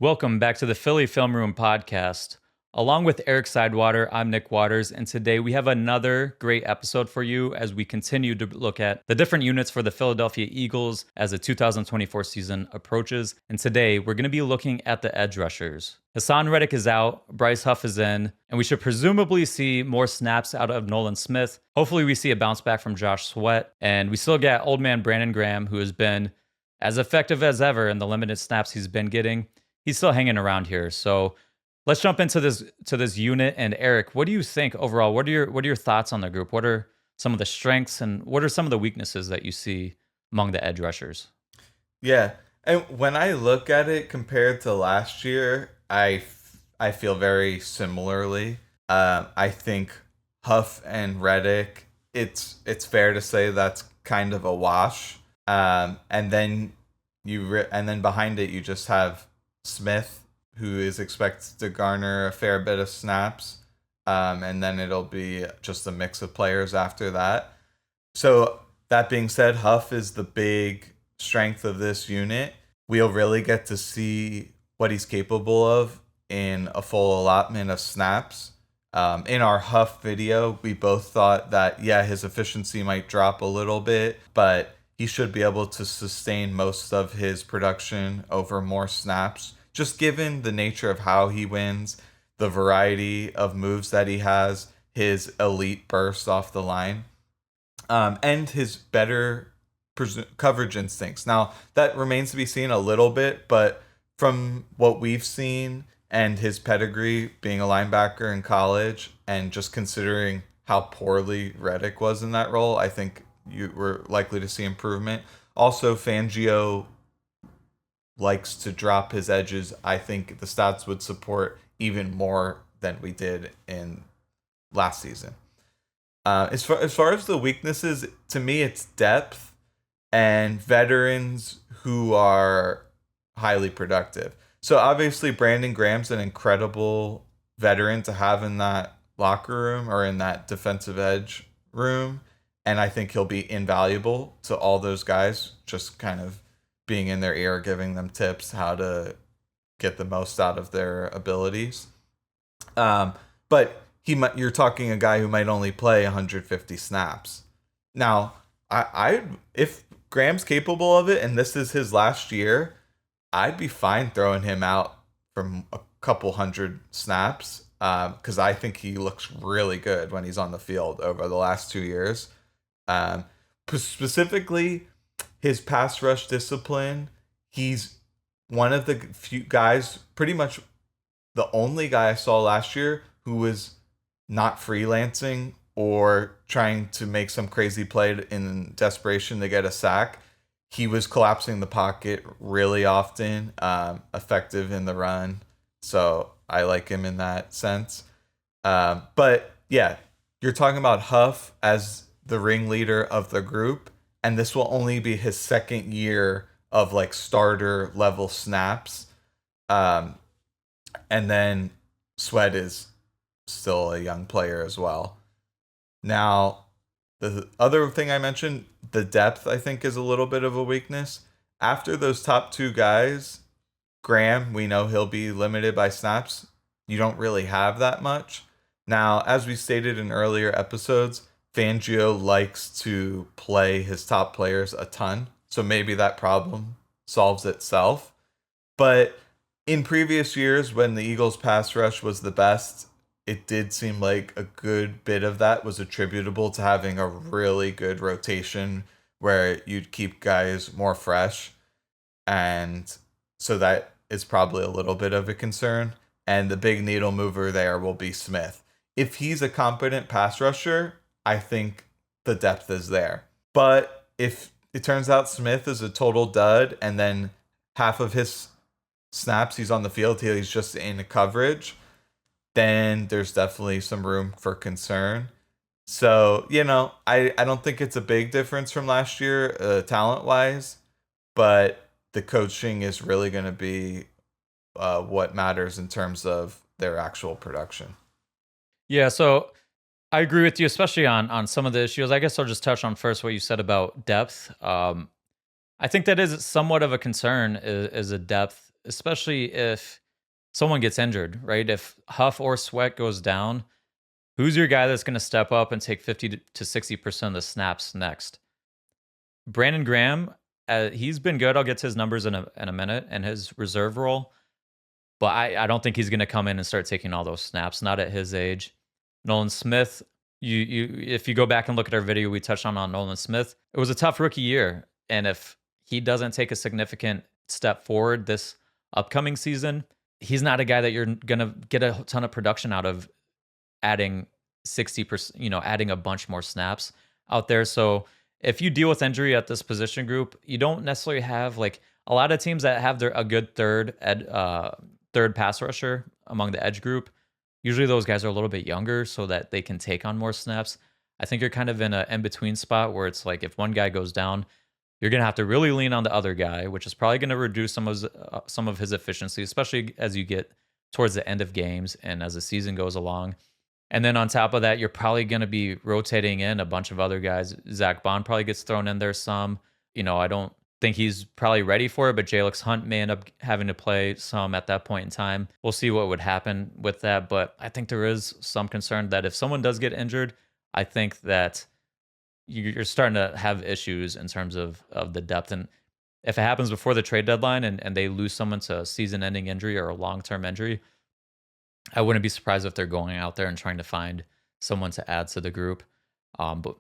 Welcome back to the Philly Film Room podcast. Along with Eric Sidewater, I'm Nick Waters, and today we have another great episode for you as we continue to look at the different units for the Philadelphia Eagles as the 2024 season approaches. And today we're going to be looking at the edge rushers. Hassan Reddick is out, Bryce Huff is in, and we should presumably see more snaps out of Nolan Smith. Hopefully we see a bounce back from Josh Sweat, and we still got old man Brandon Graham, who has been as effective as ever in the limited snaps he's been getting. He's still hanging around here. So let's jump into this unit. And Eric, what do you think overall? What are your thoughts on the group? What are some of the strengths and what are some of the weaknesses that you see among the edge rushers? Yeah, and when I look at it compared to last year, I feel very similarly. I think Huff and Reddick, it's fair to say that's kind of a wash. And then and then behind it you just have Smith, who is expected to garner a fair bit of snaps, and then it'll be just a mix of players after that. So that being said, Huff is the big strength of this unit. We'll really get to see what he's capable of in a full allotment of snaps. In our Huff video, we both thought that, yeah, his efficiency might drop a little bit, but he should be able to sustain most of his production over more snaps, just given the nature of how he wins, the variety of moves that he has, his elite burst off the line, and his better coverage instincts. Now, that remains to be seen a little bit, but from what we've seen and his pedigree being a linebacker in college and just considering how poorly Reddick was in that role, I think you were likely to see improvement. Also, Fangio likes to drop his edges. I think the stats would support even more than we did in last season. As far as the weaknesses, to me, it's depth and veterans who are highly productive. So obviously, Brandon Graham's an incredible veteran to have in that locker room or in that defensive edge room. And I think he'll be invaluable to all those guys, just kind of being in their ear, giving them tips how to get the most out of their abilities. But you're talking a guy who might only play 150 snaps. Now, if Graham's capable of it and this is his last year, I'd be fine throwing him out from a couple hundred snaps because I think he looks really good when he's on the field over the last 2 years. Specifically, his pass rush discipline, he's one of the few guys, pretty much the only guy I saw last year who was not freelancing or trying to make some crazy play in desperation to get a sack. He was collapsing the pocket really often, effective in the run. So I like him in that sense. But yeah, you're talking about Huff as the ringleader of the group, and this will only be his second year of like starter level snaps. And then Sweat is still a young player as well. Now, the other thing I mentioned, the depth, I think, is a little bit of a weakness. After those top two guys, Graham, we know he'll be limited by snaps. You don't really have that much. Now, as we stated in earlier episodes, Fangio likes to play his top players a ton, so maybe that problem solves itself. But in previous years, when the Eagles' pass rush was the best, it did seem like a good bit of that was attributable to having a really good rotation where you'd keep guys more fresh. And so that is probably a little bit of a concern. And the big needle mover there will be Smith. If he's a competent pass rusher, I think the depth is there. But if it turns out Smith is a total dud and then half of his snaps he's on the field, he's just in coverage, then there's definitely some room for concern. So, I don't think it's a big difference from last year talent-wise, but the coaching is really going to be what matters in terms of their actual production. Yeah, so I agree with you, especially on some of the issues. I guess I'll just touch on first what you said about depth. I think that is somewhat of a concern is a depth especially if someone gets injured, right? If Huff or Sweat goes down, who's your guy that's going to step up and take 50 to 60% of the snaps next? Brandon Graham, he's been good. I'll get to his numbers in a minute and his reserve role, but I don't think he's going to come in and start taking all those snaps, not at his age. Nolan Smith, if you go back and look at our video we touched on Nolan Smith, it was a tough rookie year. And if he doesn't take a significant step forward this upcoming season, he's not a guy that you're going to get a ton of production out of adding 60%, adding a bunch more snaps out there. So if you deal with injury at this position group, you don't necessarily have like a lot of teams that have a good third pass rusher among the edge group. Usually those guys are a little bit younger so that they can take on more snaps. I think you're kind of in an in-between spot where it's like if one guy goes down, you're going to have to really lean on the other guy, which is probably going to reduce some of his efficiency, especially as you get towards the end of games and as the season goes along. And then on top of that, you're probably going to be rotating in a bunch of other guys. Zack Baun probably gets thrown in there some. I don't think he's probably ready for it, but Jalix Hunt may end up having to play some at that point in time. We'll see what would happen with that. But I think there is some concern that if someone does get injured, I think that you're starting to have issues in terms of the depth. And if it happens before the trade deadline and they lose someone to a season-ending injury or a long-term injury, I wouldn't be surprised if they're going out there and trying to find someone to add to the group. But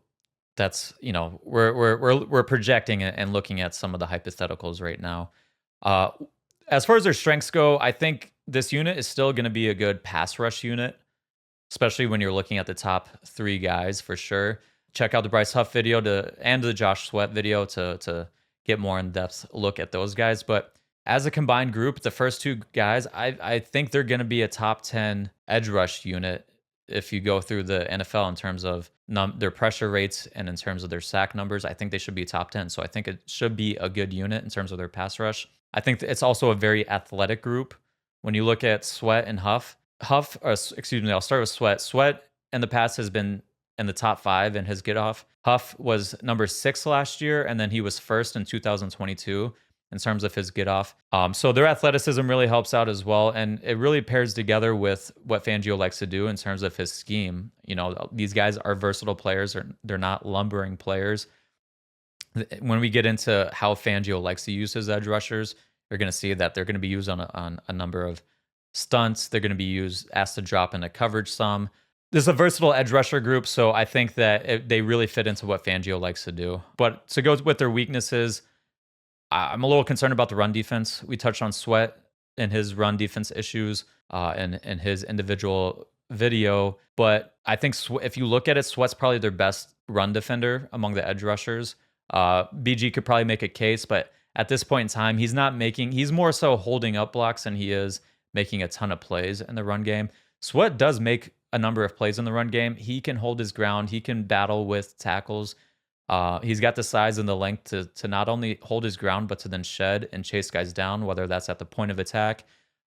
that's we're projecting and looking at some of the hypotheticals right now. As far as their strengths go, I think this unit is still going to be a good pass rush unit, especially when you're looking at the top 3 guys for sure. Check out the Bryce Huff video and the Josh Sweat video to get more in-depth look at those guys. But as a combined group, the first 2 guys, I think they're going to be a top 10 edge rush unit if you go through the NFL in terms of their pressure rates and in terms of their sack numbers. I think they should be top 10. So I think it should be a good unit in terms of their pass rush. I think it's also a very athletic group. When you look at Sweat and Huff, I'll start with Sweat. Sweat in the past has been in the top 5 in his get off. Huff was number 6 last year, and then he was first in 2022 in terms of his get off. So their athleticism really helps out as well. And it really pairs together with what Fangio likes to do in terms of his scheme. These guys are versatile players. They're not lumbering players. When we get into how Fangio likes to use his edge rushers, you're going to see that they're going to be used on a number of stunts. They're going to be asked to drop into coverage some. This is a versatile edge rusher group, so I think that they really fit into what Fangio likes to do. But to go with their weaknesses, I'm a little concerned about the run defense. We touched on Sweat and his run defense issues in his individual video. But I think if you look at it, Sweat's probably their best run defender among the edge rushers. BG could probably make a case, but at this point in time, he's more so holding up blocks than he is making a ton of plays in the run game. Sweat does make a number of plays in the run game. He can hold his ground. He can battle with tackles. He's got the size and the length to not only hold his ground, but to then shed and chase guys down, whether that's at the point of attack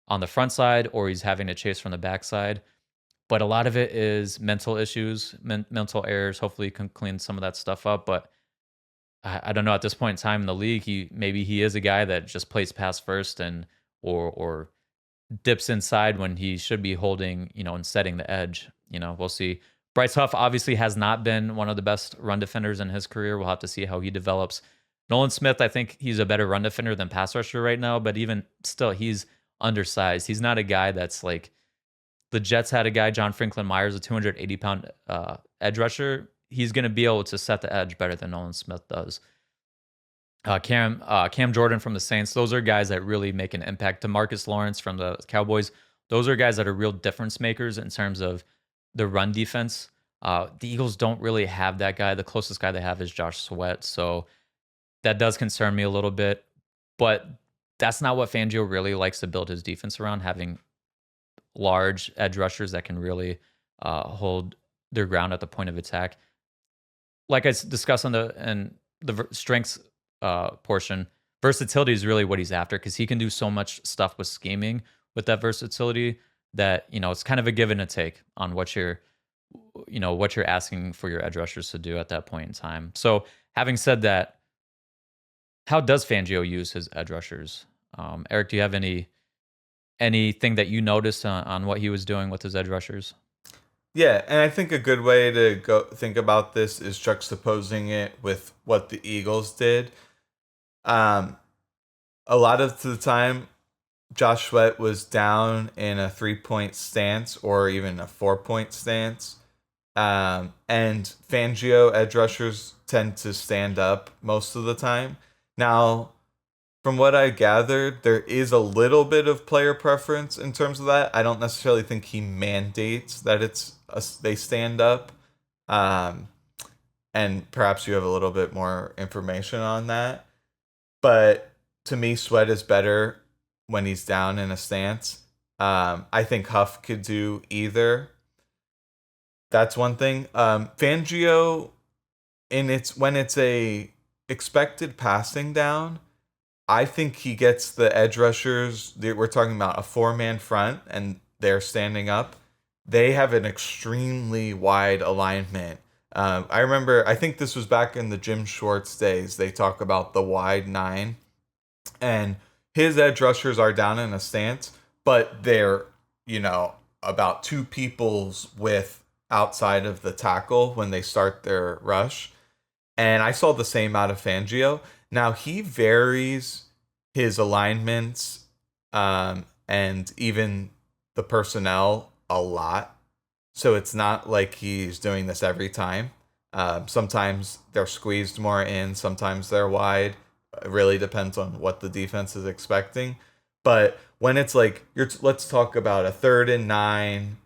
on the front side or he's having to chase from the backside. But a lot of it is mental issues, mental errors. Hopefully he can clean some of that stuff up. But I don't know, at this point in time in the league, maybe he is a guy that just plays pass first or dips inside when he should be holding, and setting the edge. We'll see. Bryce Huff obviously has not been one of the best run defenders in his career. We'll have to see how he develops. Nolan Smith, I think he's a better run defender than pass rusher right now, but even still, he's undersized. He's not a guy that's like the Jets had a guy, John Franklin Myers, a 280-pound edge rusher. He's going to be able to set the edge better than Nolan Smith does. Cam Jordan from the Saints, those are guys that really make an impact. DeMarcus Lawrence from the Cowboys, those are guys that are real difference makers in terms of the run defense. The Eagles don't really have that guy. The closest guy they have is Josh Sweat, so that does concern me a little bit. But that's not what Fangio really likes to build his defense around, having large edge rushers that can really hold their ground at the point of attack. Like I discussed in the strengths portion, versatility is really what he's after because he can do so much stuff with scheming with that versatility that it's kind of a give and a take on what you're asking for your edge rushers to do at that point in time. So having said that, how does Fangio use his edge rushers? Eric, do you have anything that you noticed on what he was doing with his edge rushers? Yeah, and I think a good way to go think about this is juxtaposing it with what the Eagles did. Um, a lot of the time, Josh Sweat was down in a 3-point stance or even a 4-point stance. And Fangio edge rushers tend to stand up most of the time. Now, from what I gathered, there is a little bit of player preference in terms of that. I don't necessarily think he mandates that they stand up. Um, and perhaps you have a little bit more information on that. But to me, Sweat is better when he's down in a stance. I think Huff could do either. That's one thing. Fangio, when it's a expected passing down, I think he gets the edge rushers. We're talking about a 4-man front, and they're standing up. They have an extremely wide alignment. I remember, I think this was back in the Jim Schwartz days. They talk about the wide 9, and his edge rushers are down in a stance, but they're, about 2 people's width outside of the tackle when they start their rush. And I saw the same out of Fangio. Now, he varies his alignments and even the personnel a lot. So it's not like he's doing this every time. Sometimes they're squeezed more in, sometimes they're wide. It really depends on what the defense is expecting. But when it's like, let's talk about a 3rd and 9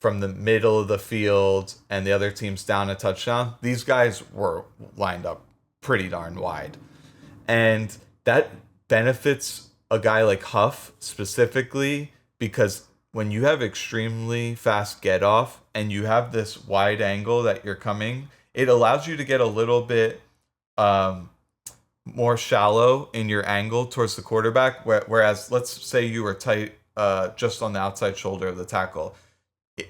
from the middle of the field and the other team's down a touchdown, these guys were lined up pretty darn wide. And that benefits a guy like Huff specifically because when you have extremely fast get off and you have this wide angle that you're coming, it allows you to get a little bit more shallow in your angle towards the quarterback. Whereas, let's say you were tight just on the outside shoulder of the tackle.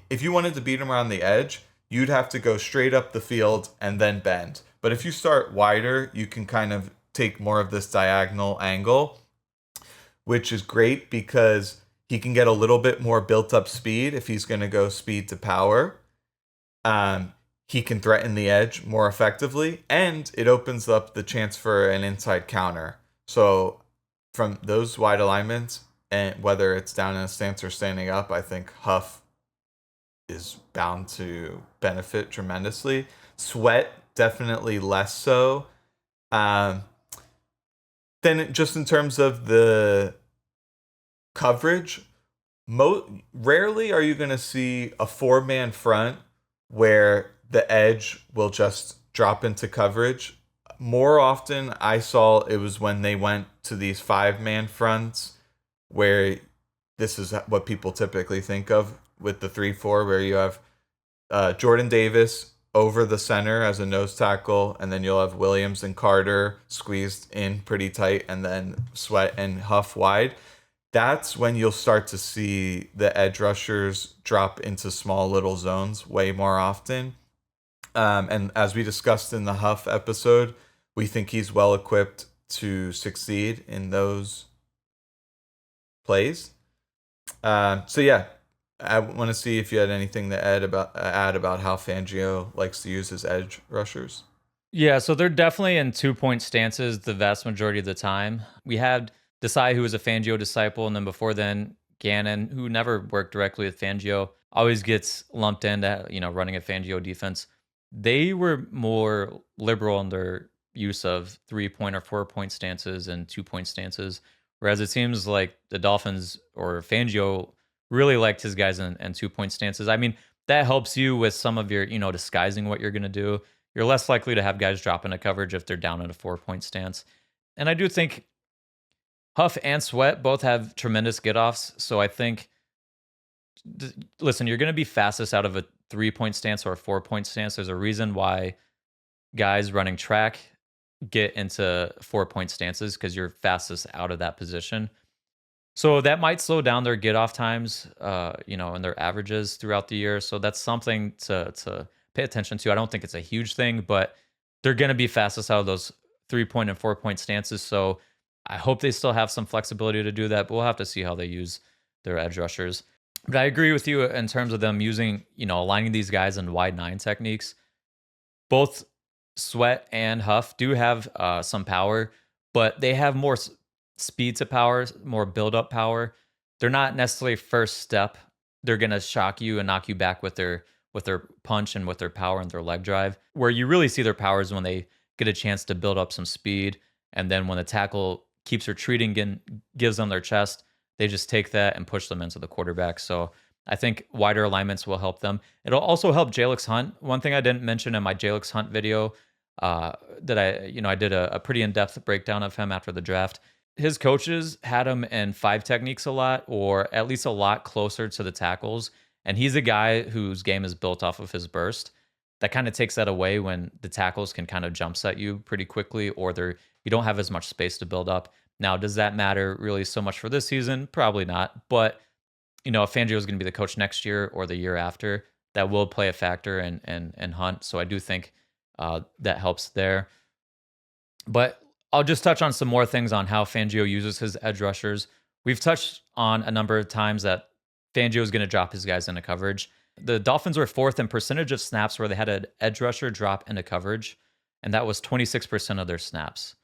If you wanted to beat him around the edge, you'd have to go straight up the field and then bend. But if you start wider, you can kind of take more of this diagonal angle, which is great because he can get a little bit more built up speed if he's going to go speed to power. He can threaten the edge more effectively, and it opens up the chance for an inside counter. So from those wide alignments, and whether it's down in a stance or standing up, I think Huff is bound to benefit tremendously. Sweat, definitely less so. Then just in terms of the coverage, rarely are you going to see a 4-man front where the edge will just drop into coverage. More often I saw it was when they went to these 5-man fronts where this is what people typically think of with the 3-4, where you have Jordan Davis over the center as a nose tackle, and then you'll have Williams and Carter squeezed in pretty tight, and then Sweat and Huff wide. That's when you'll start to see the edge rushers drop into small little zones way more often. And as we discussed in the Huff episode, we think he's well equipped to succeed in those plays. So yeah, I want to see if you had anything to add about how Fangio likes to use his edge rushers. Yeah, so they're definitely in 2-point stances the vast majority of the time. We had Desai, who was a Fangio disciple, and then before then, Gannon, who never worked directly with Fangio, always gets lumped into running a Fangio defense. They were more liberal in their use of 3-point or 4-point stances and 2-point stances, whereas it seems like the Dolphins or Fangio really liked his guys in 2-point stances. I mean, that helps you with some of your, disguising what you're going to do. You're less likely to have guys drop into coverage if they're down in a 4-point stance. And I do think Huff and Sweat both have tremendous get-offs. So I think, listen, you're going to be fastest out of a 3-point stance or a 4-point stance. There's a reason why guys running track get into 4-point stances because you're fastest out of that position. So that might slow down their get-off times, and their averages throughout the year. So that's something to pay attention to. I don't think it's a huge thing, but they're going to be fastest out of those 3-point and 4-point stances. So I hope they still have some flexibility to do that, but we'll have to see how they use their edge rushers. But I agree with you in terms of them using, aligning these guys in wide nine techniques. Both Sweat and Huff do have some power, but they have more speed to power, more build up power. They're not necessarily first step. They're gonna shock you and knock you back with their punch and with their power and their leg drive. Where you really see their power is when they get a chance to build up some speed, and then when the tackle keeps retreating and gives them their chest, they just take that and push them into the quarterback. So I think wider alignments will help them. It'll also help Jalix Hunt. One thing I didn't mention in my Jalix Hunt video that I did a pretty in-depth breakdown of him after the draft. His coaches had him in five techniques a lot, or at least a lot closer to the tackles. And he's a guy whose game is built off of his burst. That kind of takes that away when the tackles can kind of jump set you pretty quickly, or you don't have as much space to build up. Now, does that matter really so much for this season? Probably not. But if Fangio is going to be the coach next year or the year after, that will play a factor in Hunt. So I do think that helps there. But I'll just touch on some more things on how Fangio uses his edge rushers. We've touched on a number of times that Fangio is going to drop his guys into coverage. The Dolphins were fourth in percentage of snaps where they had an edge rusher drop into coverage, and that was 26% of their snaps.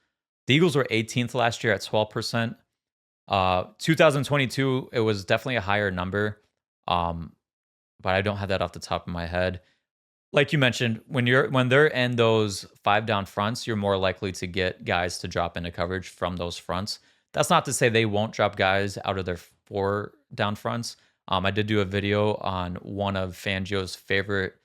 The Eagles were 18th last year at 12%. 2022, it was definitely a higher number, but I don't have that off the top of my head. Like you mentioned, when they're in those 5 down fronts, you're more likely to get guys to drop into coverage from those fronts. That's not to say they won't drop guys out of their 4 down fronts. I did do a video on one of Fangio's favorite.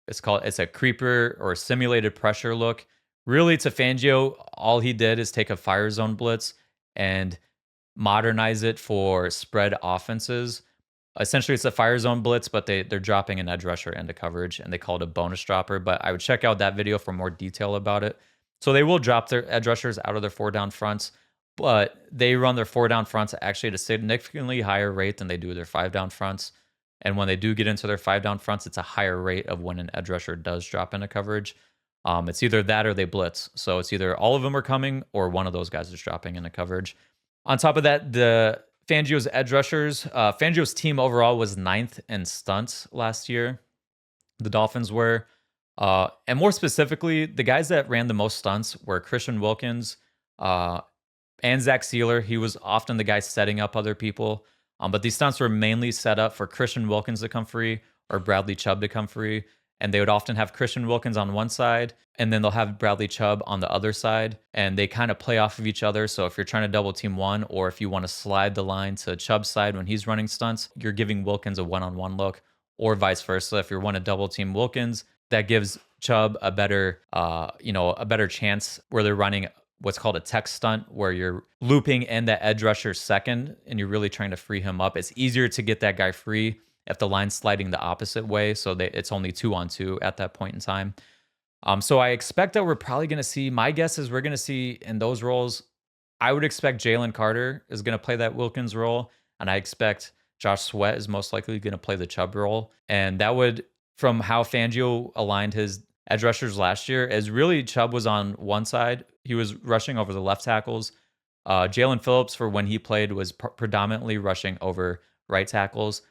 It's a creeper or simulated pressure look. Really, to Fangio, all he did is take a fire zone blitz and modernize it for spread offenses. Essentially, it's a fire zone blitz, but they're dropping an edge rusher into coverage, and they call it a bonus dropper. But I would check out that video for more detail about it. So they will drop their edge rushers out of their 4 down fronts, but they run their 4 down fronts actually at a significantly higher rate than they do their 5 down fronts. And when they do get into their 5 down fronts, it's a higher rate of when an edge rusher does drop into coverage. It's either that or they blitz. So it's either all of them are coming or one of those guys is dropping into coverage. On top of that, the Fangio's edge rushers, Fangio's team overall was 9th in stunts last year. The Dolphins were. And more specifically, the guys that ran the most stunts were Christian Wilkins and Zach Sealer. He was often the guy setting up other people. But these stunts were mainly set up for Christian Wilkins to come free or Bradley Chubb to come free. And they would often have Christian Wilkins on one side, and then they'll have Bradley Chubb on the other side, and they kind of play off of each other. So if you're trying to double team one, or if you want to slide the line to Chubb's side when he's running stunts, you're giving Wilkins a one-on-one look, or vice versa. If you want to double team Wilkins, that gives Chubb a better chance where they're running what's called a tech stunt, where you're looping in the edge rusher second, and you're really trying to free him up. It's easier to get that guy free if the line's sliding the opposite way, so it's only 2-on-2 at that point in time. So I expect that we're probably going to see, my guess is we're going to see in those roles, I would expect Jalen Carter is going to play that Wilkins role, and I expect Josh Sweat is most likely going to play the Chubb role. And that would, from how Fangio aligned his edge rushers last year, is really Chubb was on one side. He was rushing over the left tackles. Jalen Phillips, for when he played, was predominantly rushing over right tackles.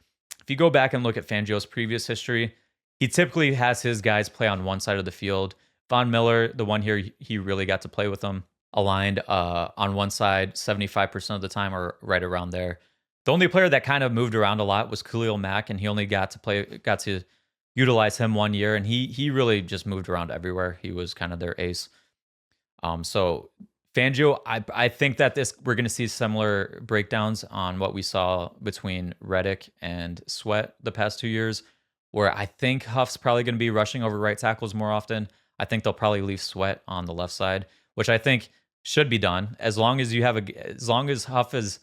If you go back and look at Fangio's previous history, he typically has his guys play on one side of the field. Von Miller, the one here, he really got to play with them, aligned on one side 75% of the time, or right around there. The only player that kind of moved around a lot was Khalil Mack, and he only got to utilize him 1 year, and he really just moved around everywhere. He was kind of their ace. So Fangio, I think that we're going to see similar breakdowns on what we saw between Reddick and Sweat the past 2 years, where I think Huff's probably going to be rushing over right tackles more often. I think they'll probably leave Sweat on the left side, which I think should be done as long as Huff is,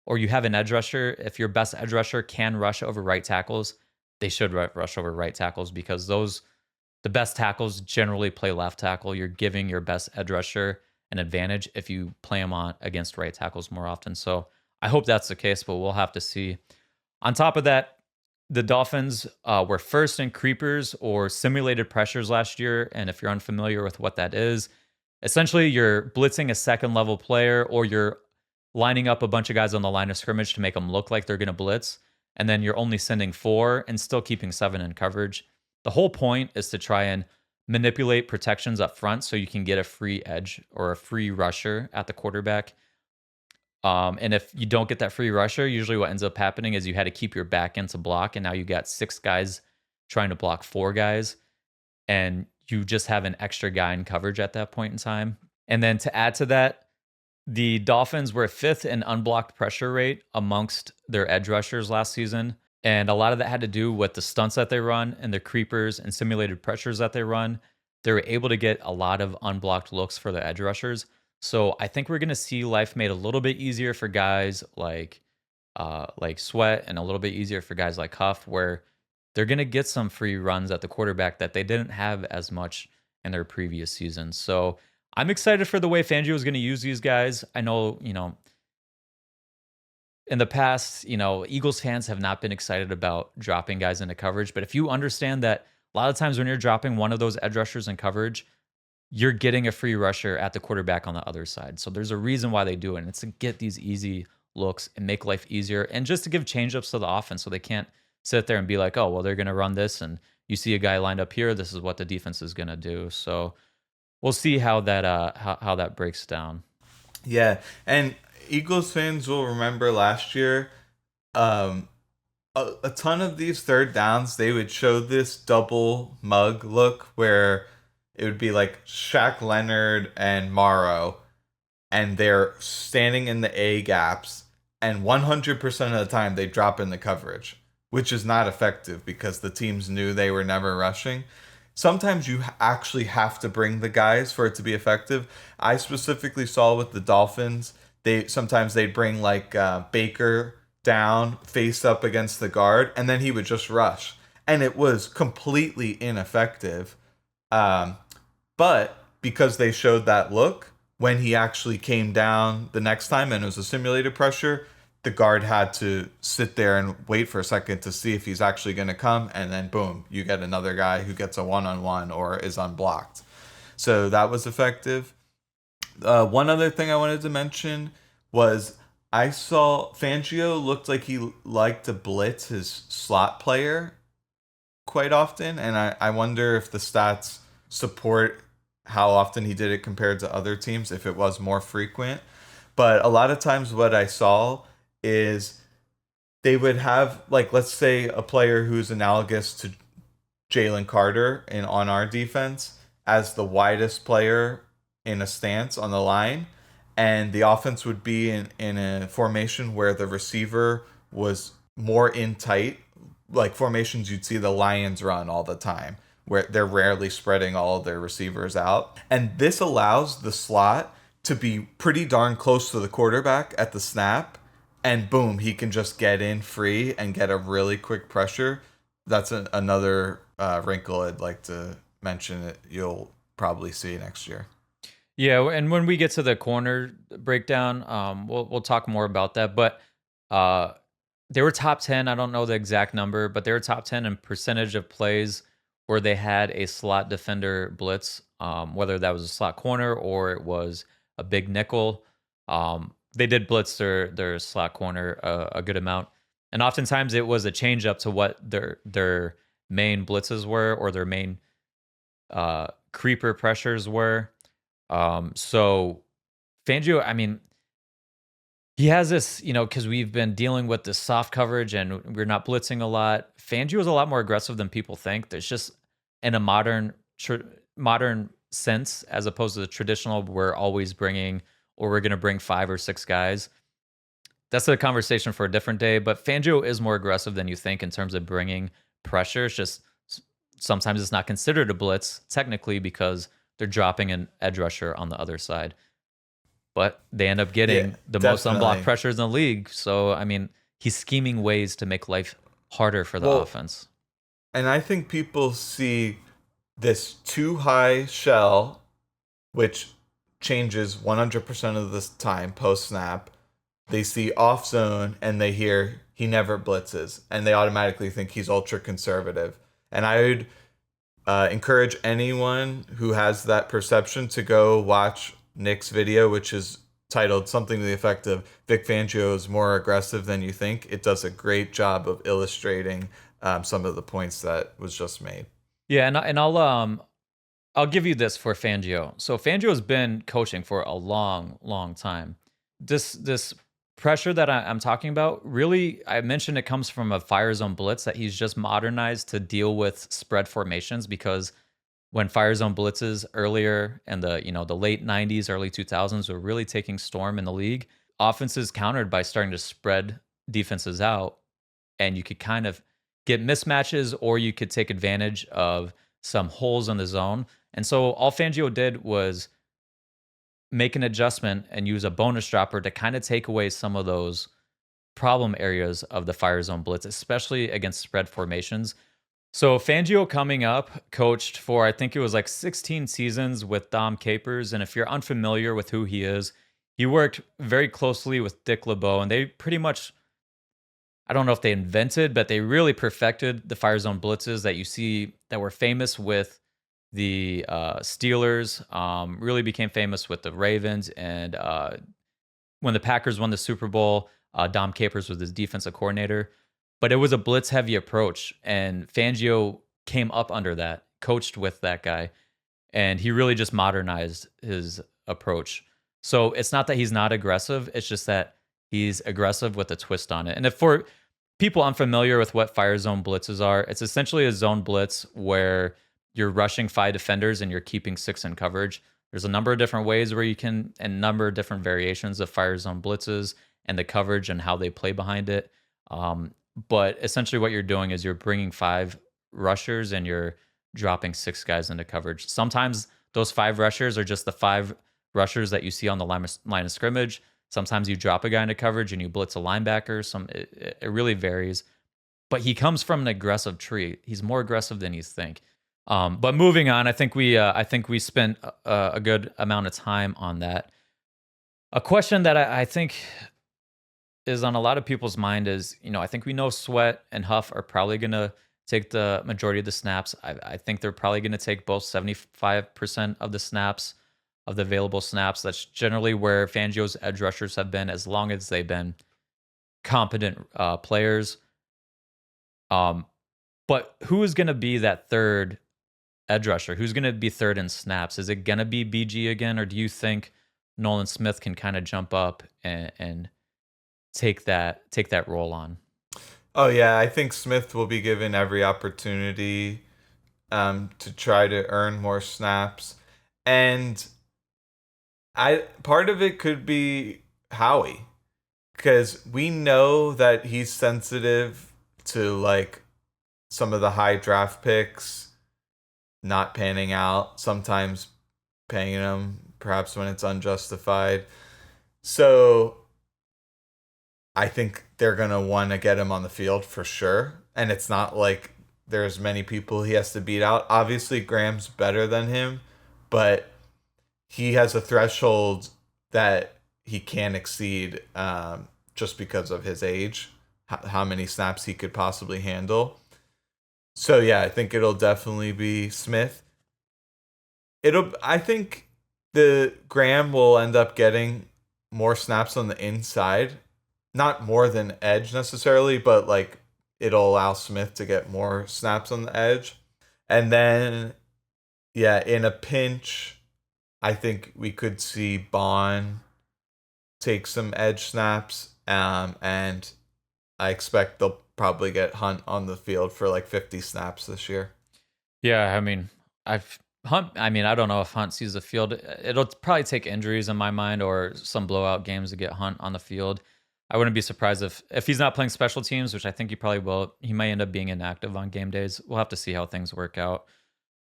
or you have an edge rusher. If your best edge rusher can rush over right tackles, they should rush over right tackles, because the best tackles generally play left tackle. You're giving your best edge rusher an advantage if you play them on against right tackles more often. So I hope that's the case, but we'll have to see. On top of that, the Dolphins were first in creepers or simulated pressures last year. And if you're unfamiliar with what that is, Essentially, you're blitzing a second level player, or you're lining up a bunch of guys on the line of scrimmage to make them look like they're going to blitz. And then you're only sending 4 and still keeping 7 in coverage. The whole point is to try and manipulate protections up front so you can get a free edge or a free rusher at the quarterback. And if you don't get that free rusher, usually what ends up happening is you had to keep your back end to block, and now you got 6 guys trying to block 4 guys, and you just have an extra guy in coverage at that point in time. And then to add to that, the Dolphins were 5th in unblocked pressure rate amongst their edge rushers last season. And a lot of that had to do with the stunts that they run and the creepers and simulated pressures that they run. They were able to get a lot of unblocked looks for the edge rushers. So I think we're going to see life made a little bit easier for guys like Sweat, and a little bit easier for guys like Huff, where they're going to get some free runs at the quarterback that they didn't have as much in their previous seasons. So I'm excited for the way Fangio is going to use these guys. I know, in the past, Eagles fans have not been excited about dropping guys into coverage. But if you understand that a lot of times when you're dropping one of those edge rushers in coverage, you're getting a free rusher at the quarterback on the other side. So there's a reason why they do it. And it's to get these easy looks and make life easier, and just to give changeups to the offense so they can't sit there and be like, oh, well, they're going to run this. And you see a guy lined up here. This is what the defense is going to do. So we'll see how that how that breaks down. Yeah, and Eagles fans will remember last year, a ton of these third downs, they would show this double mug look where it would be like Shaq Leonard and Morrow, and they're standing in the A gaps, and 100% of the time they drop in the coverage, which is not effective because the teams knew they were never rushing. Sometimes you actually have to bring the guys for it to be effective. I specifically saw with the Dolphins, sometimes they'd bring like Baker down, face up against the guard, and then he would just rush, and it was completely ineffective. But because they showed that look, when he actually came down the next time and it was a simulated pressure, the guard had to sit there and wait for a second to see if he's actually going to come, and then boom, you get another guy who gets a one-on-one or is unblocked. So that was effective. One other thing I wanted to mention was I saw Fangio looked like he liked to blitz his slot player quite often, and I wonder if the stats support how often he did it compared to other teams, if it was more frequent. But a lot of times what I saw is they would have, like, let's say a player who's analogous to Jalen Carter on our defense as the widest player in a stance on the line, and the offense would be in a formation where the receiver was more in tight, like formations you'd see the Lions run all the time, where they're rarely spreading all of their receivers out. And this allows the slot to be pretty darn close to the quarterback at the snap, and boom, he can just get in free and get a really quick pressure. That's another wrinkle I'd like to mention that you'll probably see next year. Yeah, and when we get to the corner breakdown, we'll talk more about that. But they were top 10. I don't know the exact number, but they were top 10 in percentage of plays where they had a slot defender blitz, whether that was a slot corner or it was a big nickel. They did blitz their slot corner a good amount, and oftentimes it was a change up to what their main blitzes were, or their main creeper pressures were. So Fangio, I mean, he has this, because we've been dealing with this soft coverage and we're not blitzing a lot. Fangio is a lot more aggressive than people think. There's just in a modern sense, as opposed to the traditional, we're always bringing, or we're going to bring 5 or 6 guys. That's a conversation for a different day. But Fangio is more aggressive than you think in terms of bringing pressure. It's just sometimes it's not considered a blitz technically because they're dropping an edge rusher on the other side. But they end up getting the most unblocked pressures in the league. So, I mean, he's scheming ways to make life harder for the offense. And I think people see this too high shell, which changes 100% of the time post-snap. They see off zone and they hear he never blitzes, and they automatically think he's ultra conservative. And I would Encourage anyone who has that perception to go watch Nick's video, which is titled something to the effect of Vic Fangio is more aggressive than you think. It does a great job of illustrating some of the points that was just made. Yeah, and I'll give you this for Fangio. So Fangio has been coaching for a long, long time. This pressure that I'm talking about, really, I mentioned it comes from a fire zone blitz that he's just modernized to deal with spread formations, because when fire zone blitzes earlier in the late 90s, early 2000s were really taking storm in the league, offenses countered by starting to spread defenses out, and you could kind of get mismatches, or you could take advantage of some holes in the zone. And so all Fangio did was make an adjustment and use a bonus dropper to kind of take away some of those problem areas of the fire zone blitz, especially against spread formations. So Fangio coming up coached for, I think it was like 16 seasons with Dom Capers. And if you're unfamiliar with who he is, he worked very closely with Dick LeBeau, and they pretty much, I don't know if they invented, but they really perfected the fire zone blitzes that you see that were famous with the Steelers, really became famous with the Ravens. And when the Packers won the Super Bowl, Dom Capers was his defensive coordinator. But it was a blitz heavy approach, and Fangio came up under that, coached with that guy, and he really just modernized his approach. So it's not that he's not aggressive, it's just that he's aggressive with a twist on it. And if for people unfamiliar with what fire zone blitzes are, it's essentially a zone blitz where you're rushing 5 defenders and you're keeping 6 in coverage. There's a number of different ways where you can, and a number of different variations of fire zone blitzes and the coverage and how they play behind it. But essentially what you're doing is you're bringing 5 rushers and you're dropping 6 guys into coverage. Sometimes those 5 rushers are just the 5 rushers that you see on the line of scrimmage. Sometimes you drop a guy into coverage and you blitz a linebacker. It really varies. But he comes from an aggressive tree. He's more aggressive than you think. But moving on, I think we spent a good amount of time on that. A question that I think is on a lot of people's mind is, I think we know Sweat and Huff are probably going to take the majority of the snaps. I think they're probably going to take both 75% of the snaps, of the available snaps. That's generally where Fangio's edge rushers have been, as long as they've been competent players. But who is going to be that third edge rusher? Who's going to be third in snaps? Is it going to be BG again, or do you think Nolan Smith can kind of jump up and take that role on? Oh yeah, I think Smith will be given every opportunity to try to earn more snaps, and part of it could be Howie, because we know that he's sensitive to like some of the high draft picks not panning out, sometimes paying them perhaps when it's unjustified. So I think they're going to want to get him on the field for sure. And it's not like there's many people he has to beat out. Obviously, Graham's better than him, but he has a threshold that he can't exceed just because of his age, how many snaps he could possibly handle. So, yeah, I think it'll definitely be Smith. I think the Graham will end up getting more snaps on the inside. Not more than edge necessarily, but like it'll allow Smith to get more snaps on the edge. And then, yeah, in a pinch, I think we could see Baun take some edge snaps. And I expect they'll probably get Hunt on the field for like 50 snaps this year. Yeah, I mean, I don't know if Hunt sees the field. It'll probably take injuries in my mind or some blowout games to get Hunt on the field. I wouldn't be surprised if he's not playing special teams, which I think he probably will. He may end up being inactive on game days. We'll have to see how things work out.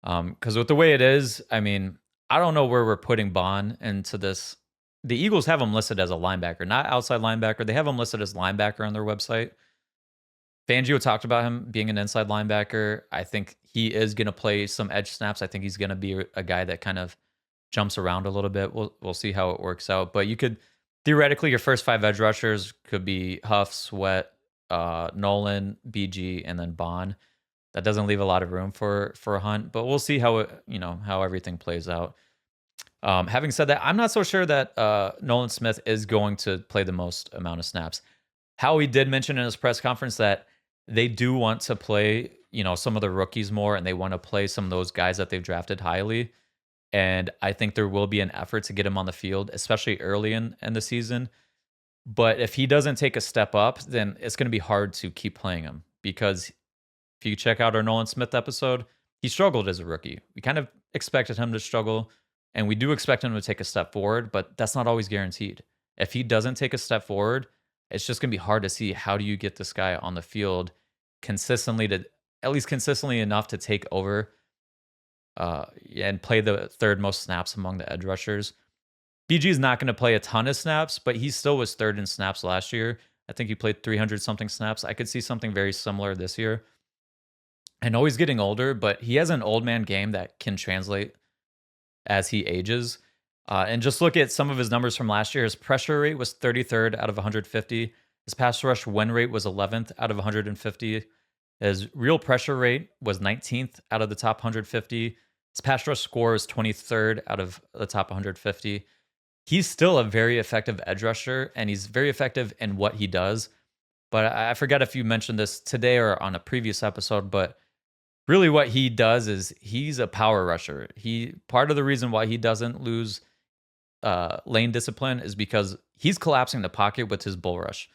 Because with the way it is, I mean, I don't know where we're putting Baun into this. The Eagles have him listed as a linebacker, not outside linebacker. They have him listed as linebacker on their website. Fangio talked about him being an inside linebacker. I think he is going to play some edge snaps. I think he's going to be a guy that kind of jumps around a little bit. We'll see how it works out. But you could theoretically, your first 5 edge rushers could be Huff, Sweat, Nolan, BG, and then Baun. that doesn't leave a lot of room for Hunt, but we'll see how how everything plays out. Having said that, I'm not so sure that Nolan Smith is going to play the most amount of snaps. Howie did mention in his press conference that they do want to play, some of the rookies more, and they want to play some of those guys that they've drafted highly. And I think there will be an effort to get him on the field, especially early in the season. But if he doesn't take a step up, then it's going to be hard to keep playing him, because if you check out our Nolan Smith episode, he struggled as a rookie. We kind of expected him to struggle, and we do expect him to take a step forward, but that's not always guaranteed. If he doesn't take a step forward, it's just going to be hard to see how do you get this guy on the field consistently, to at least consistently enough to take over and play the third most snaps among the edge rushers. BG is not going to play a ton of snaps, but he still was third in snaps last year. I think he played 300 something snaps. I could see something very similar this year. I know he's getting older, but he has an old man game that can translate as he ages. And just look at some of his numbers from last year. His pressure rate was 33rd out of 150. His pass rush win rate was 11th out of 150. His real pressure rate was 19th out of the top 150. His pass rush score is 23rd out of the top 150. He's still a very effective edge rusher, and he's very effective in what he does. But I forgot if you mentioned this today or on a previous episode, but really what he does is he's a power rusher. Part of the reason why he doesn't lose lane discipline is because he's collapsing the pocket with his bull rush.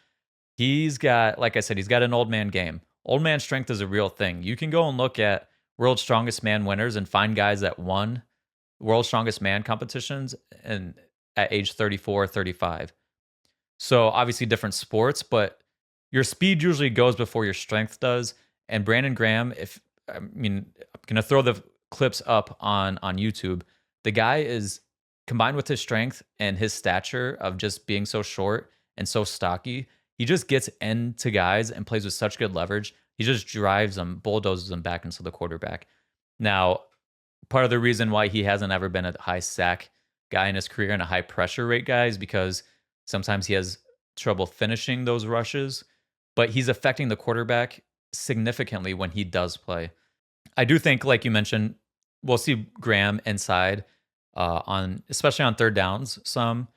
He's got, like I said, he's got an old man game. Old man strength is a real thing. You can go and look at World's Strongest Man winners and find guys that won World's Strongest Man competitions and at age 34, 35. So obviously different sports, but your speed usually goes before your strength does. And Brandon Graham, I'm gonna throw the clips up on YouTube. The guy is, combined with his strength and his stature of just being so short and so stocky, he just gets into guys and plays with such good leverage. He just drives them, bulldozes them back into the quarterback. Now, part of the reason why he hasn't ever been a high sack guy in his career and a high pressure rate guy is because sometimes he has trouble finishing those rushes, but he's affecting the quarterback significantly when he does play. I do think, like you mentioned, we'll see Graham inside especially on third downs some.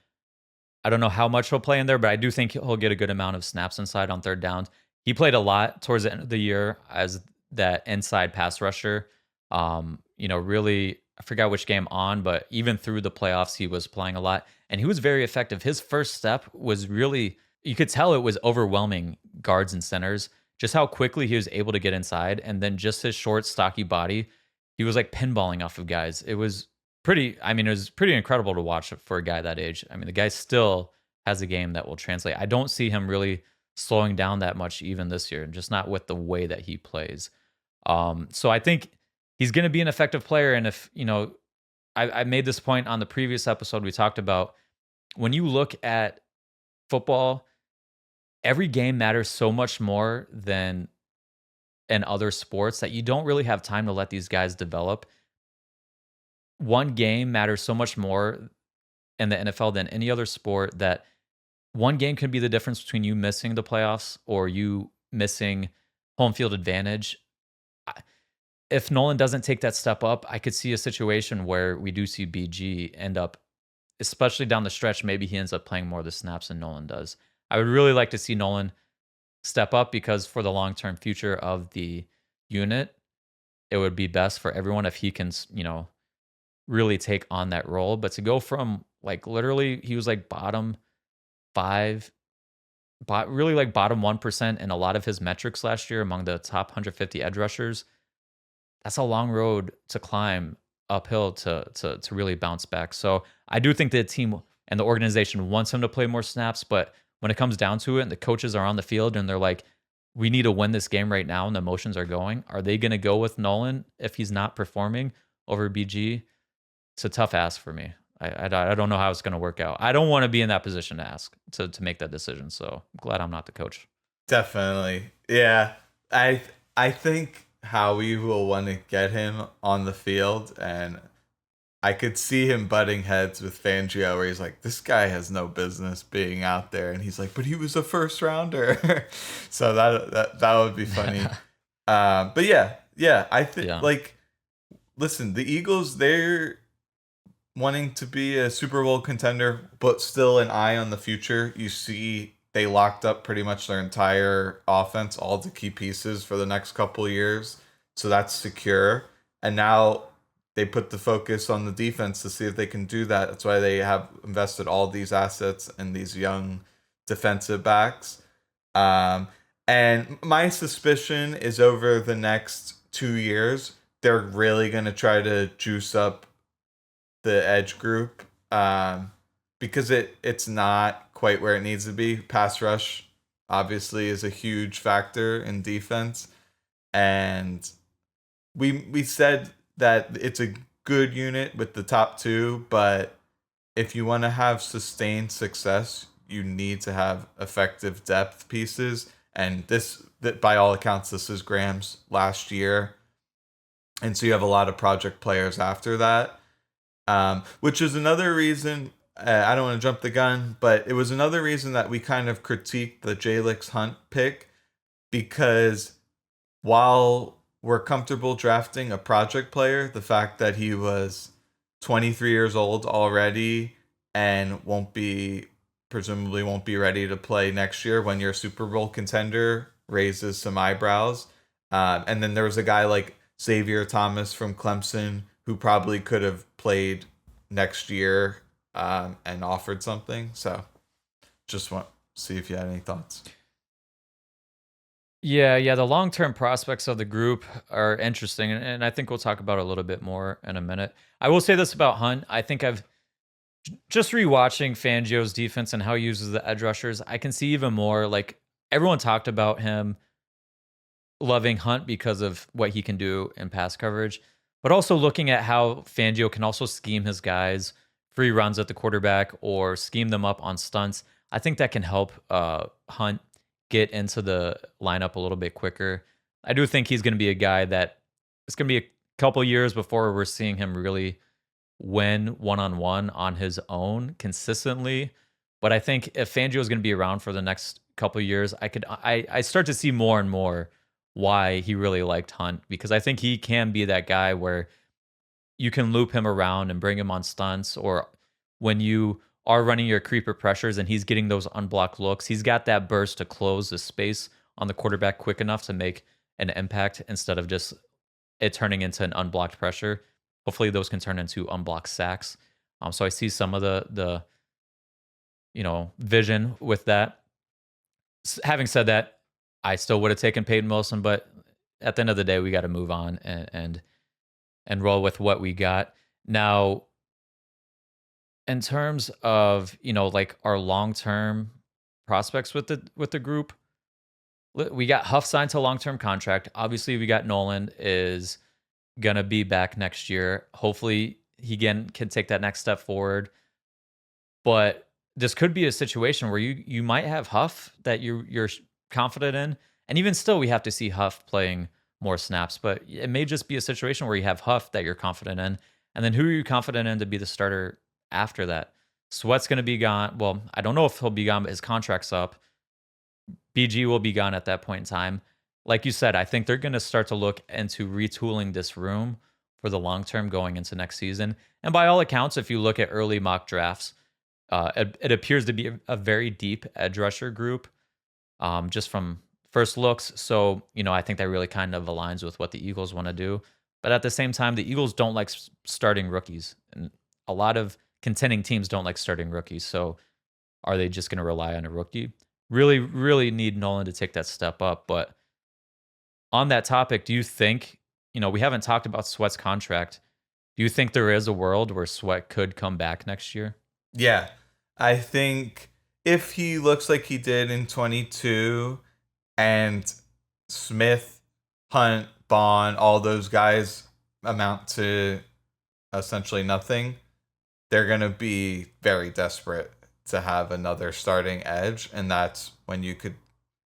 I don't know how much he'll play in there, but I do think he'll get a good amount of snaps inside on third downs. He played a lot towards the end of the year as that inside pass rusher. Really, I forgot which game on, but even through the playoffs, he was playing a lot, and he was very effective. His first step was really, you could tell it was overwhelming guards and centers, just how quickly he was able to get inside, and then just his short, stocky body, he was like pinballing off of guys. It was it was pretty incredible to watch for a guy that age. I mean, the guy still has a game that will translate. I don't see him really slowing down that much even this year, just not with the way that he plays. So I think he's going to be an effective player. And if, I made this point on the previous episode we talked about, when you look at football, every game matters so much more than in other sports that you don't really have time to let these guys develop. One game matters so much more in the NFL than any other sport, that one game can be the difference between you missing the playoffs or you missing home field advantage. If Nolan doesn't take that step up, I could see a situation where we do see BG end up, especially down the stretch, maybe he ends up playing more of the snaps than Nolan does. I would really like to see Nolan step up, because for the long-term future of the unit, it would be best for everyone if he can, really take on that role. But to go from like literally, he was like bottom 5, really like bottom 1% in a lot of his metrics last year among the top 150 edge rushers. That's a long road to climb uphill to really bounce back. So I do think the team and the organization wants him to play more snaps, but when it comes down to it and the coaches are on the field and they're like, we need to win this game right now and the emotions are going, are they going to go with Nolan if he's not performing over BG? It's a tough ask for me. I don't know how it's going to work out. I don't want to be in that position to ask to make that decision. So I'm glad I'm not the coach. Definitely. Yeah. I think Howie will want to get him on the field, and I could see him butting heads with Fangio where he's like, this guy has no business being out there, and he's like, but he was a first rounder. So that would be funny. But yeah, Yeah, I think Yeah. like listen, the Eagles, they're wanting to be a Super Bowl contender, but still an eye on the future. You see, they locked up pretty much their entire offense, all the key pieces for the next couple of years. So that's secure. And now they put the focus on the defense to see if they can do that. That's why they have invested all these assets in these young defensive backs. Um, and my suspicion is over the next 2 years, they're really going to try to juice up the edge group, because it's not quite where it needs to be. Pass rush obviously is a huge factor in defense, and we said that it's a good unit with the top two, but if you want to have sustained success, you need to have effective depth pieces. And this, that by all accounts, this is Graham's last year, and so you have a lot of project players after that, which is another reason. I don't want to jump the gun, but it was another reason that we kind of critiqued the Jalix Hunt pick, because while we're comfortable drafting a project player, the fact that he was 23 years old already and presumably won't be ready to play next year when you're a Super Bowl contender raises some eyebrows. And then there was a guy like Xavier Thomas from Clemson who probably could have played next year, and offered something. So just want to see if you had any thoughts. Yeah, the long-term prospects of the group are interesting, and I think we'll talk about it a little bit more in a minute. I will say this about Hunt. I think I've just rewatching Fangio's defense and how he uses the edge rushers. I can see even more, like, everyone talked about him loving Hunt because of what he can do in pass coverage, but also looking at how Fangio can also scheme his guys free runs at the quarterback or scheme them up on stunts. I think that can help Hunt get into the lineup a little bit quicker. I do think he's going to be a guy that it's going to be a couple years before we're seeing him really win one-on-one on his own consistently. But I think if Fangio is going to be around for the next couple years, I start to see more and more why he really liked Hunt, because I think he can be that guy where you can loop him around and bring him on stunts, or when you are running your creeper pressures and he's getting those unblocked looks, he's got that burst to close the space on the quarterback quick enough to make an impact instead of just it turning into an unblocked pressure. Hopefully those can turn into unblocked sacks. So I see some of the vision with that. Having said that, I still would have taken Peyton Wilson, but at the end of the day, we got to move on and roll with what we got. Now, in terms of like our long term prospects with the group, we got Huff signed to a long term contract. Obviously, we got Nolan is gonna be back next year. Hopefully, he again can take that next step forward. But this could be a situation where you might have Huff that you're confident in, and even still, we have to see Huff playing more snaps. But it may just be a situation where you have Huff that you're confident in, and then who are you confident in to be the starter after that? Sweat's going to be gone. Well, I don't know if he'll be gone, but his contract's up. BG will be gone at that point in time. Like you said, I think they're going to start to look into retooling this room for the long term going into next season. And by all accounts, if you look at early mock drafts, it appears to be a very deep edge rusher group, just from first looks. So, I think that really kind of aligns with what the Eagles want to do. But at the same time, the Eagles don't like starting rookies. And a lot of contending teams don't like starting rookies. So are they just going to rely on a rookie? Really, really need Nolan to take that step up. But on that topic, do you think, we haven't talked about Sweat's contract. Do you think there is a world where Sweat could come back next year? Yeah. I think if he looks like he did in 22, and Smith, Hunt, Baun, all those guys amount to essentially nothing, they're going to be very desperate to have another starting edge. And that's when you could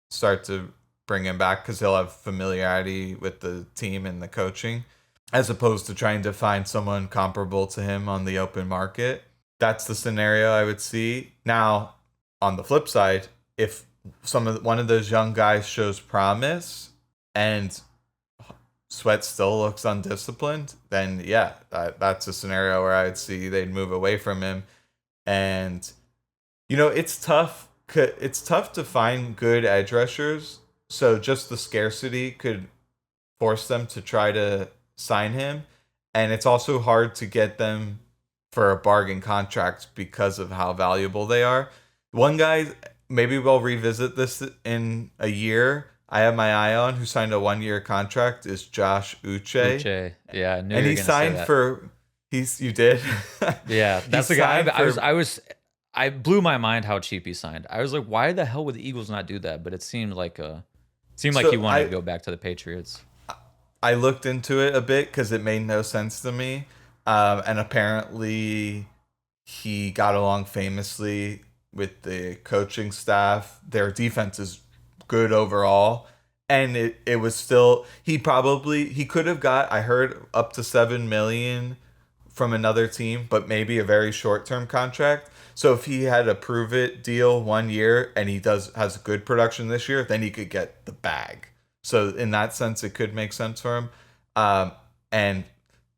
start to bring him back, because he'll have familiarity with the team and the coaching, as opposed to trying to find someone comparable to him on the open market. That's the scenario I would see. Now, on the flip side, if one of those young guys shows promise and Sweat still looks undisciplined, then yeah, that's a scenario where I would see they'd move away from him. And it's tough. It's tough to find good edge rushers. So just the scarcity could force them to try to sign him, and it's also hard to get them for a bargain contract because of how valuable they are. One guy, maybe we'll revisit this in a year. I have my eye on who signed a 1 year contract is Josh Uche, Uche. Yeah, I knew and you were he gonna say signed that. for you did. Yeah, He that's the guy. signed for I blew my mind how cheap he signed. I was like, why the hell would the Eagles not do that? But it seemed like he so wanted to go back to the Patriots. I looked into it a bit because it made no sense to me. And apparently, he got along famously with the coaching staff. Their defense is good overall. And it was still, he could have got, I heard, up to 7 million from another team, but maybe a very short term contract. So if he had a prove it deal 1 year and he has good production this year, then he could get the bag. So in that sense, it could make sense for him. And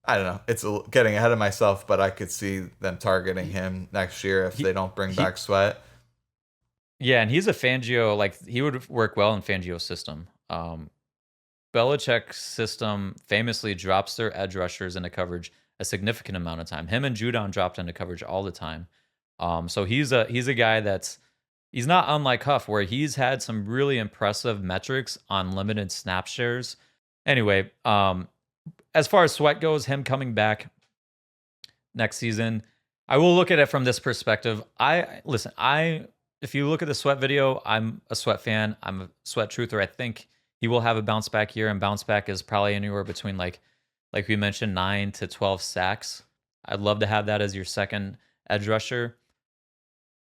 I don't know. It's getting ahead of myself, but I could see them targeting him next year if they don't bring back Sweat. Yeah, and he's a Fangio. Like he would work well in Fangio's system. Belichick's system famously drops their edge rushers into coverage a significant amount of time. Him and Judon dropped into coverage all the time. So he's a guy he's not unlike Huff, where he's had some really impressive metrics on limited snap shares. Anyway, as far as Sweat goes, him coming back next season, I will look at it from this perspective. If you look at the Sweat video, I'm a Sweat fan. I'm a Sweat truther. I think he will have a bounce back year, and bounce back is probably anywhere between like we mentioned, 9 to 12 sacks. I'd love to have that as your second edge rusher.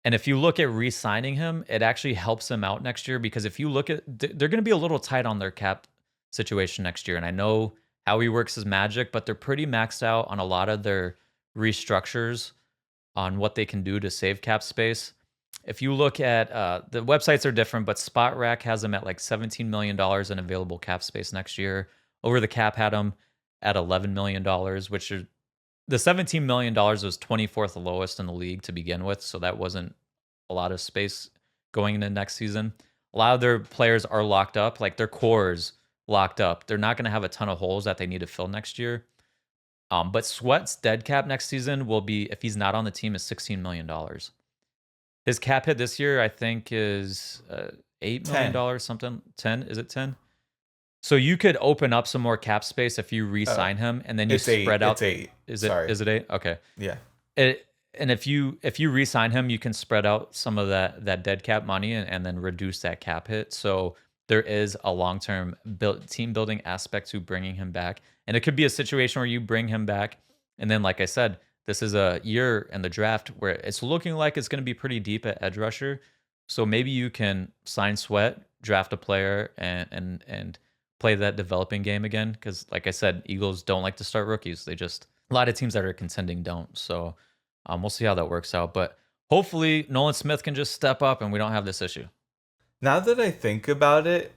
And if you look at re-signing him, it actually helps him out next year, because if you look at, they're going to be a little tight on their cap situation next year. And I know how he works his magic, but they're pretty maxed out on a lot of their restructures on what they can do to save cap space. If you look at the websites are different, but Spot Rack has them at like $17 million in available cap space next year. Over the Cap had them at $11 million, which are the $17 million was 24th lowest in the league to begin with. So that wasn't a lot of space going into next season. A lot of their players are locked up, like their cores locked up. They're not going to have a ton of holes that they need to fill next year. But Sweat's dead cap next season will be, if he's not on the team, is $16 million. His cap hit this year, I think, is $8 million, something. 10? Is it 10? So you could open up some more cap space if you re-sign him, and then you spread out. It's 8. Is Sorry. it 8? Okay. Yeah. And if you re-sign him, you can spread out some of that dead cap money and then reduce that cap hit. So there is a long-term team building aspect to bringing him back, and it could be a situation where you bring him back, and then, like I said, this is a year in the draft where it's looking like it's going to be pretty deep at edge rusher. So maybe you can sign Sweat, draft a player, and play that developing game again. Because, like I said, Eagles don't like to start rookies. A lot of teams that are contending don't. So we'll see how that works out. But hopefully Nolan Smith can just step up and we don't have this issue. Now that I think about it,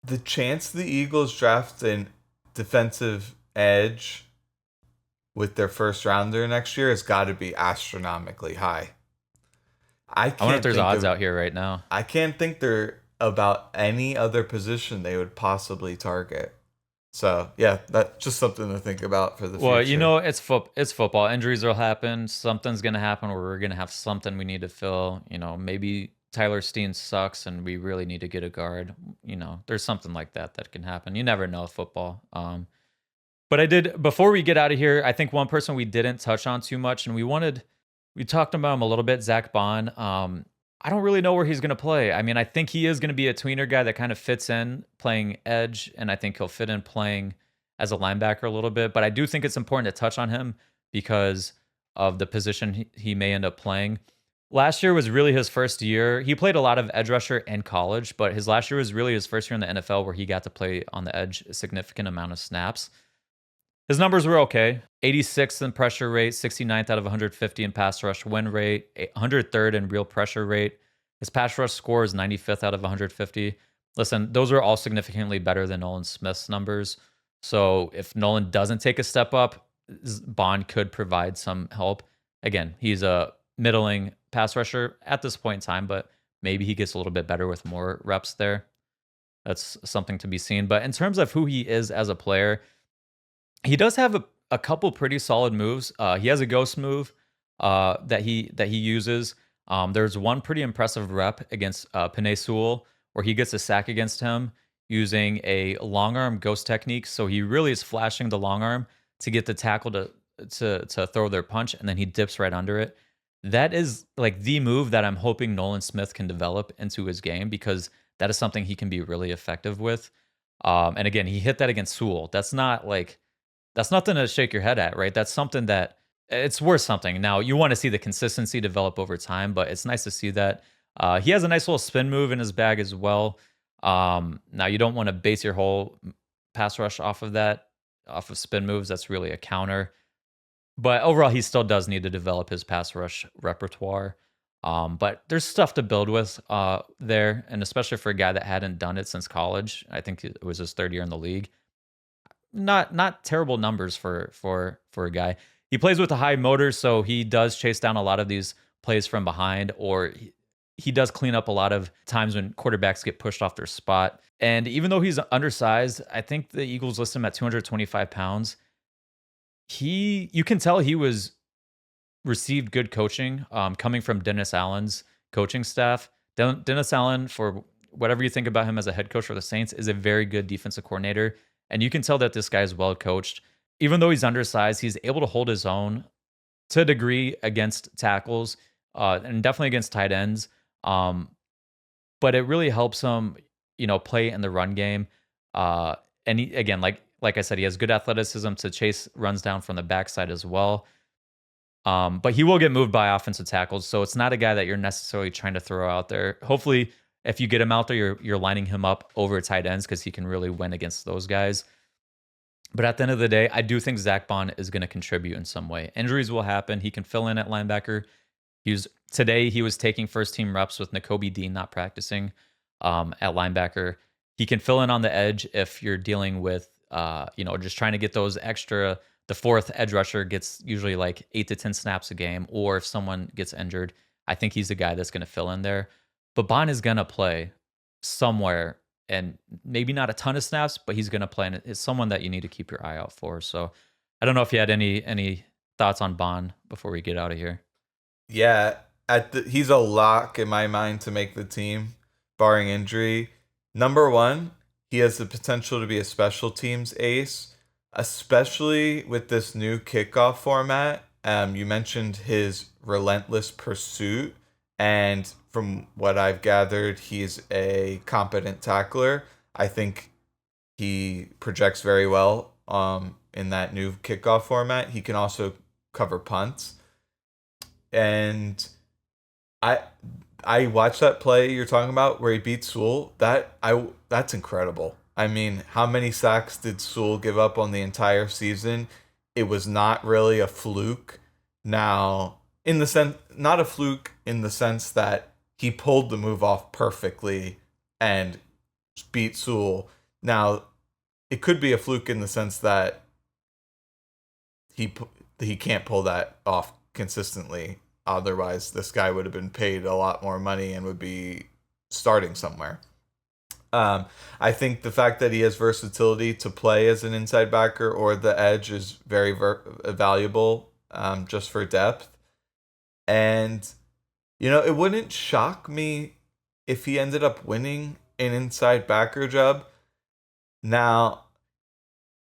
the chance the Eagles draft a defensive edge with their first rounder next year has got to be astronomically high. I wonder if there's odds out here right now. I can't think there about any other position they would possibly target. So yeah, that's just something to think about for the future. Well, it's football. Injuries will happen. Something's gonna happen where we're gonna have something we need to fill. Maybe Tyler Steen sucks and we really need to get a guard. There's something like that can happen. You never know with football. But before we get out of here, I think one person we didn't touch on too much, and we talked about him a little bit, Zack Baun. I don't really know where he's going to play. I mean, I think he is going to be a tweener guy that kind of fits in playing edge, and I think he'll fit in playing as a linebacker a little bit. But I do think it's important to touch on him because of the position he may end up playing. Last year was really his first year. He played a lot of edge rusher in college, but his last year was really his first year in the NFL where he got to play on the edge a significant amount of snaps. His numbers were okay. 86th in pressure rate, 69th out of 150 in pass rush win rate, 103rd in real pressure rate. His pass rush score is 95th out of 150. Listen, those are all significantly better than Nolan Smith's numbers. So if Nolan doesn't take a step up, Bond could provide some help. Again, he's a middling pass rusher at this point in time, but maybe he gets a little bit better with more reps there. That's something to be seen. But in terms of who he is as a player, he does have a couple pretty solid moves. He has a ghost move that he uses. There's one pretty impressive rep against Panay Sewell where he gets a sack against him using a long arm ghost technique. So he really is flashing the long arm to get the tackle to throw their punch, and then he dips right under it. That is like the move that I'm hoping Nolan Smith can develop into his game because that is something he can be really effective with. And again, he hit that against Sewell. That's nothing to shake your head at, right? That's something that it's worth something. Now, you want to see the consistency develop over time, but it's nice to see that. He has a nice little spin move in his bag as well. Now, you don't want to base your whole pass rush off of that, off of spin moves. That's really a counter. But overall, he still does need to develop his pass rush repertoire. But there's stuff to build with there, and especially for a guy that hadn't done it since college. I think it was his third year in the league. Not terrible numbers for a guy. He plays with a high motor, so he does chase down a lot of these plays from behind, or he does clean up a lot of times when quarterbacks get pushed off their spot. And even though he's undersized, I think the Eagles list him at 225 pounds. You can tell he was received good coaching coming from Dennis Allen's coaching staff. Dennis Allen, for whatever you think about him as a head coach for the Saints, is a very good defensive coordinator. And you can tell that this guy is well coached. Even though he's undersized, he's able to hold his own to a degree against tackles and definitely against tight ends. But it really helps him, play in the run game. And he, again, like I said, he has good athleticism to chase runs down from the backside as well. But he will get moved by offensive tackles, so it's not a guy that you're necessarily trying to throw out there. Hopefully, if you get him out there, you're lining him up over tight ends because he can really win against those guys. But at the end of the day, I do think Zack Baun is going to contribute in some way. Injuries will happen. He can fill in at linebacker. Today he was taking first team reps with Nakobe Dean not practicing at linebacker. He can fill in on the edge if you're dealing with just trying to get those extra. The fourth edge rusher gets usually like 8 to 10 snaps a game, or if someone gets injured, I think he's the guy that's going to fill in there. But Baun is going to play somewhere, and maybe not a ton of snaps, but he's going to play, and it's someone that you need to keep your eye out for. So I don't know if you had any thoughts on Baun before we get out of here. Yeah, he's a lock in my mind to make the team, barring injury. Number one, he has the potential to be a special teams ace, especially with this new kickoff format. You mentioned his relentless pursuit, and from what I've gathered, he's a competent tackler. I think he projects very well in that new kickoff format. He can also cover punts. And I watched that play you're talking about where he beat Sewell. That's incredible. I mean, how many sacks did Sewell give up on the entire season? It was not really a fluke. Now, not a fluke in the sense that he pulled the move off perfectly and beat Sewell. Now, it could be a fluke in the sense that he can't pull that off consistently. Otherwise, this guy would have been paid a lot more money and would be starting somewhere. I think the fact that he has versatility to play as an inside backer or the edge is very valuable just for depth. And, it wouldn't shock me if he ended up winning an inside backer job. Now,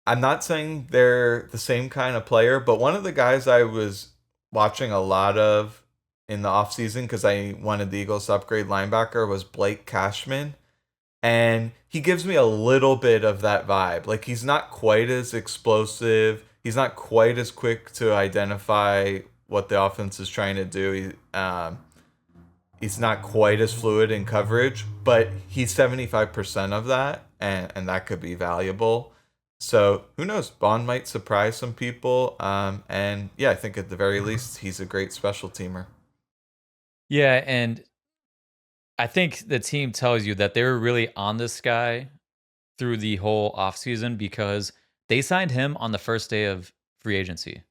I'm not saying they're the same kind of player, but one of the guys I was watching a lot of in the offseason because I wanted the Eagles to upgrade linebacker was Blake Cashman. And he gives me a little bit of that vibe. Like, he's not quite as explosive. He's not quite as quick to identify what the offense is trying to do. He's not quite as fluid in coverage, but he's 75% of that, and that could be valuable. So who knows? Baun might surprise some people. And yeah, I think at the very least, he's a great special teamer. Yeah, and I think the team tells you that they were really on this guy through the whole offseason because They signed him on the first day of free agency.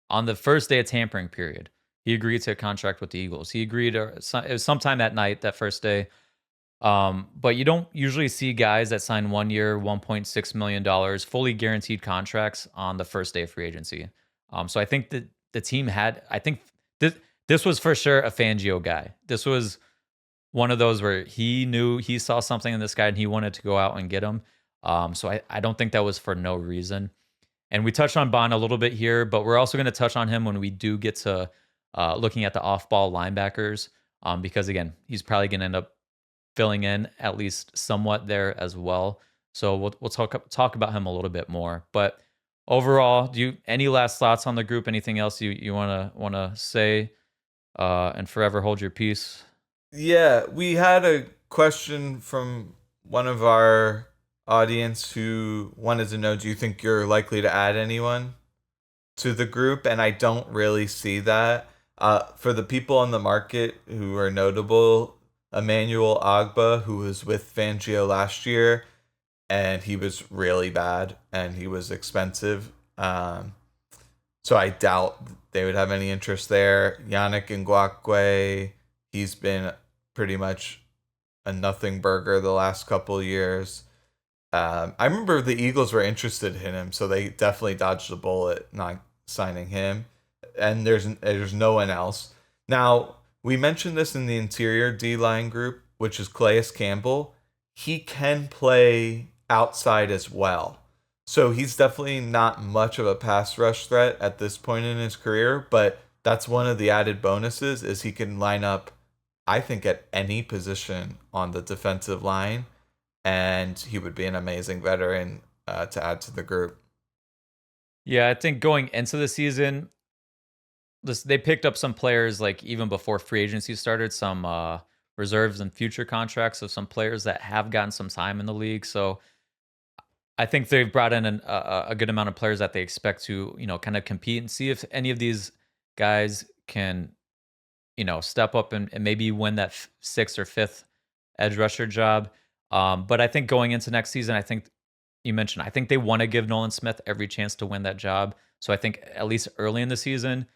On the first day of tampering period, he agreed to a contract with the Eagles. He agreed, or it was sometime that night, that first day. But you don't usually see guys that sign 1 year, $1.6 million, fully guaranteed contracts on the first day of free agency. So I think that the team had, I think this was for sure a Fangio guy. This was one of those where he knew he saw something in this guy and he wanted to go out and get him. So I don't think that was for no reason. And we touched on Bond a little bit here, but we're also going to touch on him when we do get to looking at the off-ball linebackers, because again, he's probably going to end up filling in at least somewhat there as well. So we'll talk about him a little bit more. But overall, do you any last thoughts on the group? Anything else you wanna say? And forever hold your peace. Yeah, we had a question from one of our audience who wanted to know, do you think you're likely to add anyone to the group? And I don't really see that. For the people on the market who are notable, Emmanuel Agba, who was with Fangio last year, and he was really bad and he was expensive. So I doubt they would have any interest there. Yannick Ngakwe, he's been pretty much a nothing burger the last couple of years. I remember the Eagles were interested in him, so they definitely dodged the bullet not signing him. And there's no one else. Now, we mentioned this in the interior D-line group, which is Calais Campbell. He can play outside as well. So he's definitely not much of a pass rush threat at this point in his career, but that's one of the added bonuses is he can line up, I think, at any position on the defensive line, and he would be an amazing veteran to add to the group. Yeah, I think going into the season, they picked up some players like even before free agency started, some reserves and future contracts of some players that have gotten some time in the league. So I think they've brought in a good amount of players that they expect to, kind of compete and see if any of these guys can, step up and maybe win that sixth or fifth edge rusher job. But I think going into next season, I think you mentioned, I think they want to give Nolan Smith every chance to win that job. So I think at least early in the season,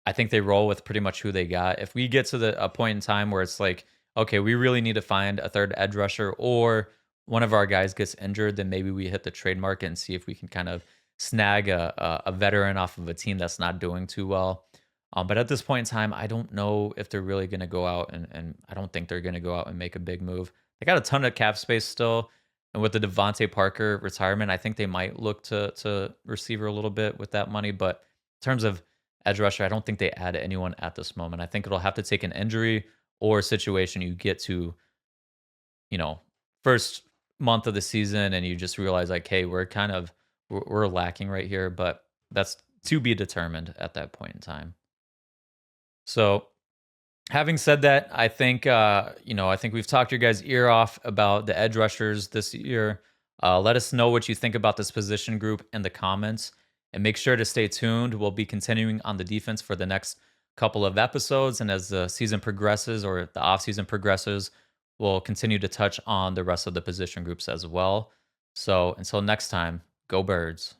I think they roll with pretty much who they got. If we get to a point in time where it's like, okay, we really need to find a third edge rusher, or one of our guys gets injured, then maybe we hit the trade market and see if we can kind of snag a veteran off of a team that's not doing too well. But at this point in time, I don't know if they're really going to go out, and I don't think they're going to go out and make a big move. They got a ton of cap space still. And with the Devontae Parker retirement, I think they might look to receiver a little bit with that money. But in terms of edge rusher, I don't think they add anyone at this moment. I think it'll have to take an injury or a situation you get to, first month of the season and you just realize like, hey, we're lacking right here. But that's to be determined at that point in time. So having said that, I think I think we've talked your guys' ear off about the edge rushers this year. Let us know what you think about this position group in the comments, and make sure to stay tuned. We'll be continuing on the defense for the next couple of episodes, and as the season progresses or the off season progresses, we'll continue to touch on the rest of the position groups as well. So until next time, go Birds.